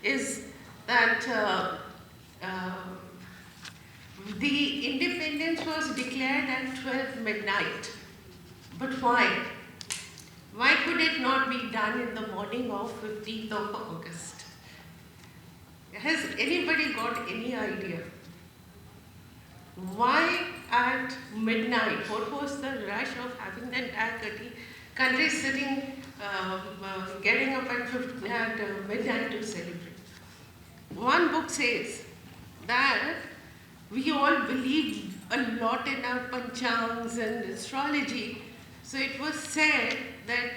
is that the independence was declared at 12 midnight. But why? Why could it not be done in the morning of 15th of August? Has anybody got any idea? Why at midnight? What was the rush of having the entire country sitting, getting up at midnight to celebrate? One book says that we all believe a lot in our panchangs and astrology. So it was said that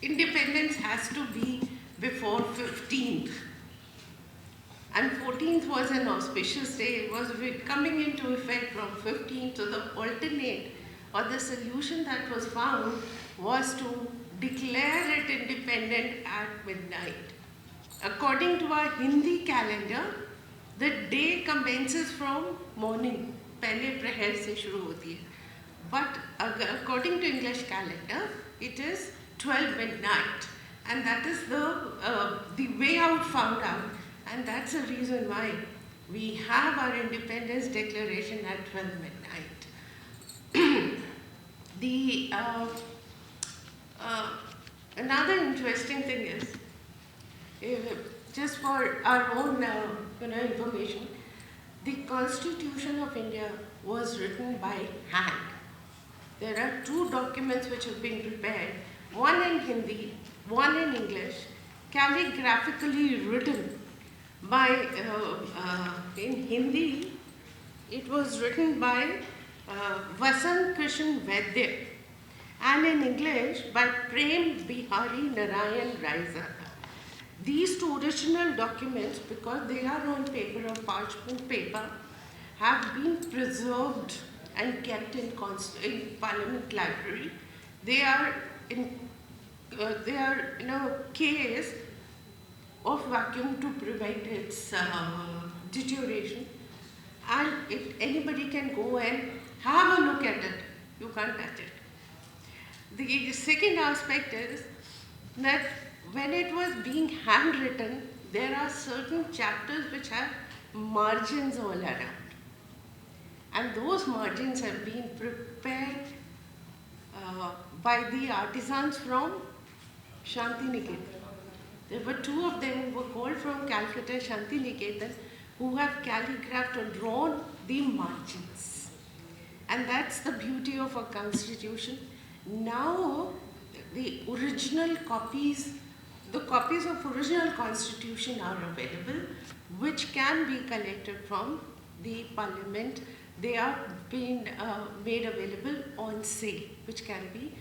independence has to be before 15th. And 14th was an auspicious day. It was coming into effect from 15th. So the alternate or the solution that was found was to declare it independent at midnight. According to our Hindi calendar, the day commences from morning. पहले प्रहर से शुरू होती है. But according to English calendar, it is 12 midnight. And that is the way out found out. And that's the reason why we have our independence declaration at 12 midnight. Another interesting thing is, just for our own information, the Constitution of India was written by hand. There are two documents which have been prepared, one in Hindi, one in English, calligraphically written by, in Hindi, it was written by Vasant Krishna Vaidya, and in English by Prem Bihari Narayan Raisa. These two original documents, because they are on paper, or parchment paper, have been preserved and kept in Parliament Library. They are in a case of vacuum to prevent its deterioration, and anybody can go and have a look at it. You can't touch it. The second aspect is that when it was being handwritten, there are certain chapters which have margins all around, and those margins have been prepared by the artisans from Shantiniketan. There were two of them who were called from Calcutta, Shantiniketan, who have calligraphed or drawn the margins. And that's the beauty of a constitution. Now, the original copies, the copies of original constitution are available, which can be collected from the parliament. They are being made available on sale, which can be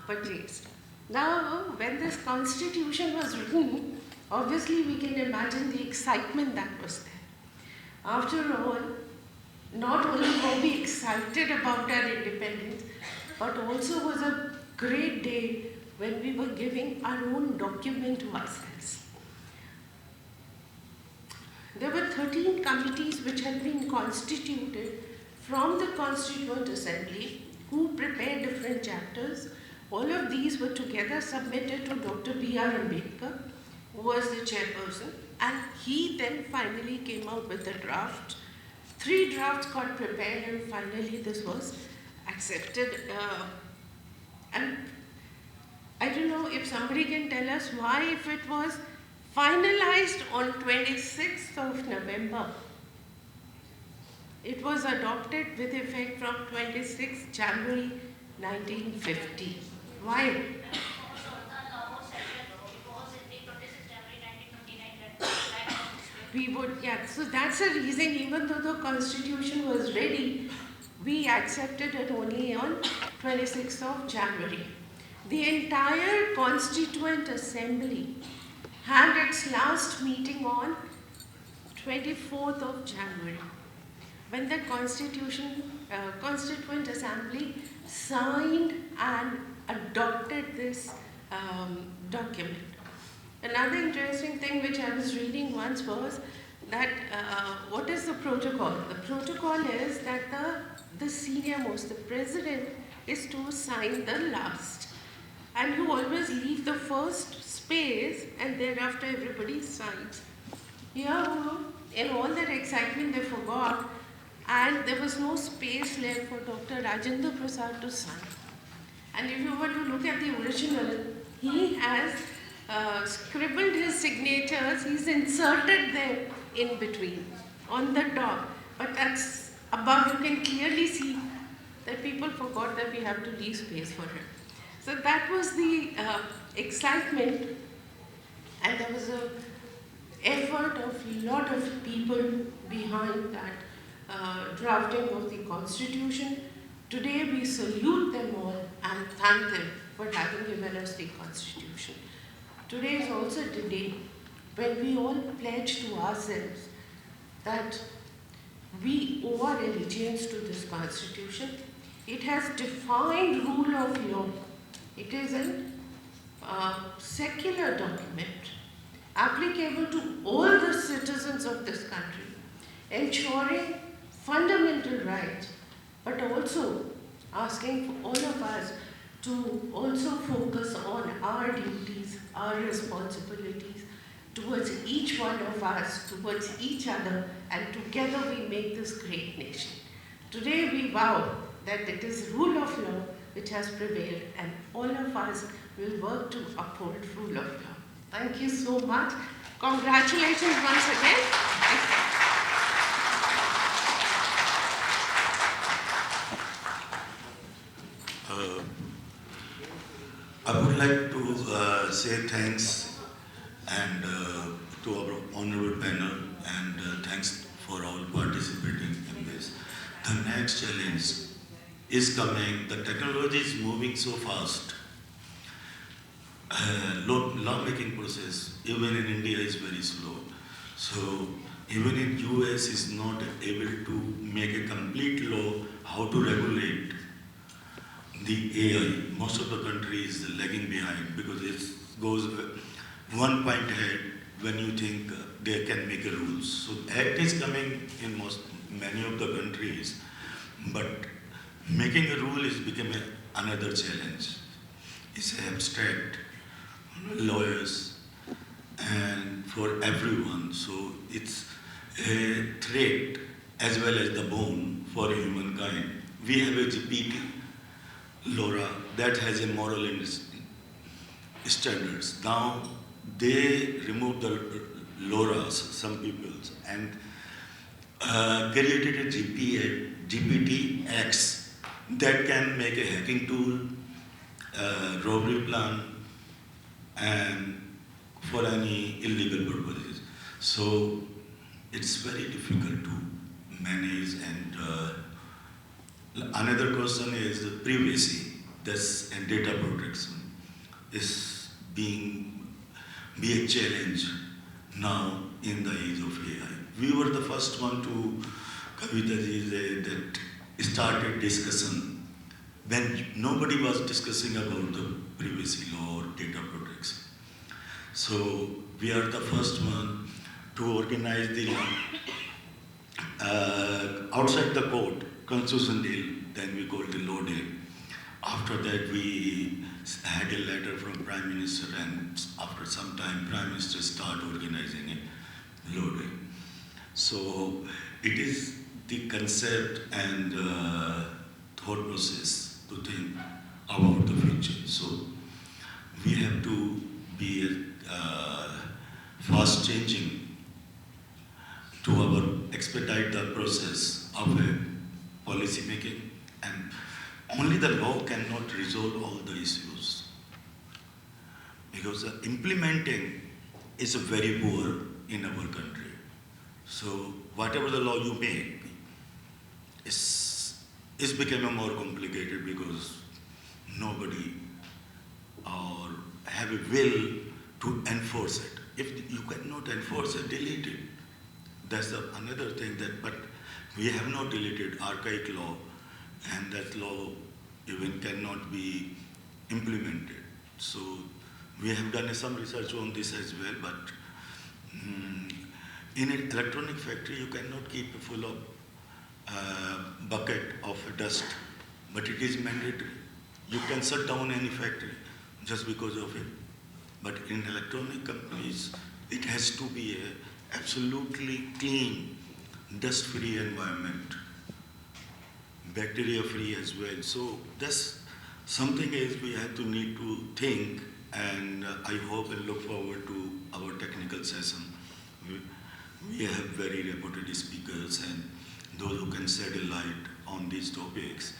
purchased. Now, when this constitution was written, obviously we can imagine the excitement that was there. After all, not only were we excited about our independence, but also was a great day when we were giving our own document to ourselves. There were 13 committees which had been constituted from the Constituent Assembly who prepared different chapters. All of these were together submitted to Dr. B.R. Ambedkar, who was the chairperson, and he then finally came out with a draft. 3 drafts got prepared, and finally this was accepted. And I don't know if somebody can tell us why, if it was finalized on 26th of November, it was adopted with effect from 26th January 1950. Why? We would, yeah, so that's the reason, even though the constitution was ready, we accepted it only on 26th of January. The entire Constituent Assembly had its last meeting on 24th of January, when the Constituent Assembly signed and adopted this document. Another interesting thing which I was reading once was that what is the protocol? The protocol is that the senior most, the president, is to sign the last. And you always leave the first space, and thereafter everybody signs. Here, in all that excitement, they forgot, and there was no space left for Dr. Rajendra Prasad to sign. And if you were to look at the original, he has scribbled his signatures, he's inserted them in between on the top. But that's above, you can clearly see that people forgot that we have to leave space for him. So that was the excitement, and there was a effort of a lot of people behind that drafting of the Constitution. Today we salute them all and thank them for having given us the Constitution. Today is also the day when we all pledge to ourselves that we owe our allegiance to this Constitution. It has defined rule of law. It is a secular document applicable to all the citizens of this country, ensuring fundamental rights, but also asking for all of us to also focus on our duties, our responsibilities towards each one of us, towards each other, and together we make this great nation. Today we vow that it is rule of law which has prevailed, and all of us will work to uphold rule of law. Thank you so much. Congratulations once again. I would like to say thanks and to our honorable panel, and thanks for all participating in this. The next challenge is coming. The technology is moving so fast. Law-making process, even in India, is very slow. So even in US is not able to make a complete law how to regulate the AI. Most of the country is lagging behind because it goes one point ahead when you think they can make a rules. So act is coming in many of the countries, but making a rule is becoming another challenge. It's abstract, lawyers, and for everyone. So it's a threat as well as the bone for humankind. We have a GPT, Laura, that has a moral standards. Now they remove the Laura's, some people, and created a GPT X that can make a hacking tool, robbery plan, and for any illegal purposes. So it's very difficult to manage. And another question is the privacy. That's and data protection is be a challenge now in the age of AI. We were the first one to Kavita ji that started discussion when nobody was discussing about the privacy law or data protection. So we are the first one to organize the outside the court constitution deal, then we called the law deal. After that we had a letter from Prime Minister, and after some time Prime Minister started organizing a law deal. So it is the concept and thought process to think about the future. So we have to be fast changing to expedite the process of policy making, and only the law cannot resolve all the issues because implementing is very poor in our country. So whatever the law you make is becoming more complicated because nobody or have a will to enforce it. If you cannot enforce it, delete it. That's another thing but we have not deleted archaic law, and that law even cannot be implemented. So we have done some research on this as well, but in an electronic factory you cannot keep a full of bucket of dust, but it is mandatory. You can shut down any factory just because of it. But in electronic companies, it has to be a absolutely clean, dust-free environment, bacteria-free as well. So that's something else we have to need to think, and I hope and look forward to our technical session. We have very reputed speakers and those who can shed a light on these topics.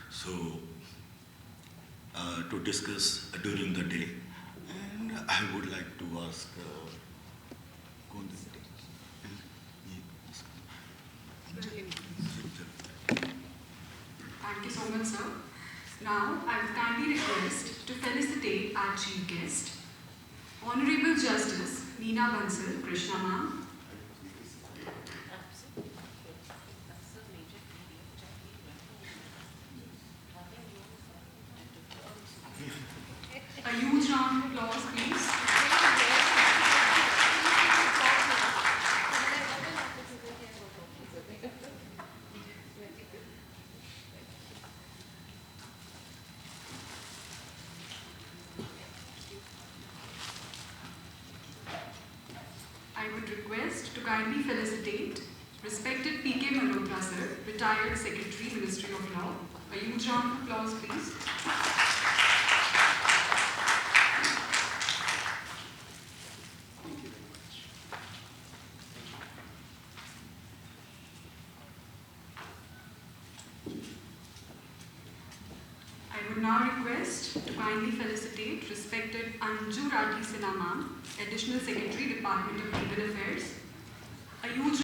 So to discuss during the day. And I would like to ask Thank you so much, sir. Now, I would kindly request to felicitate our chief guest, Honorable Justice Neena Bansal, Krishna ma'am. A huge round of applause, please. I would request to kindly felicitate respected P.K. Malhotra sir, retired Secretary, Ministry of Law. A huge round of applause, please. I would now request to kindly felicitate respected Anju Rati Sinha ma'am, Additional Secretary, Department of Legal Affairs. A huge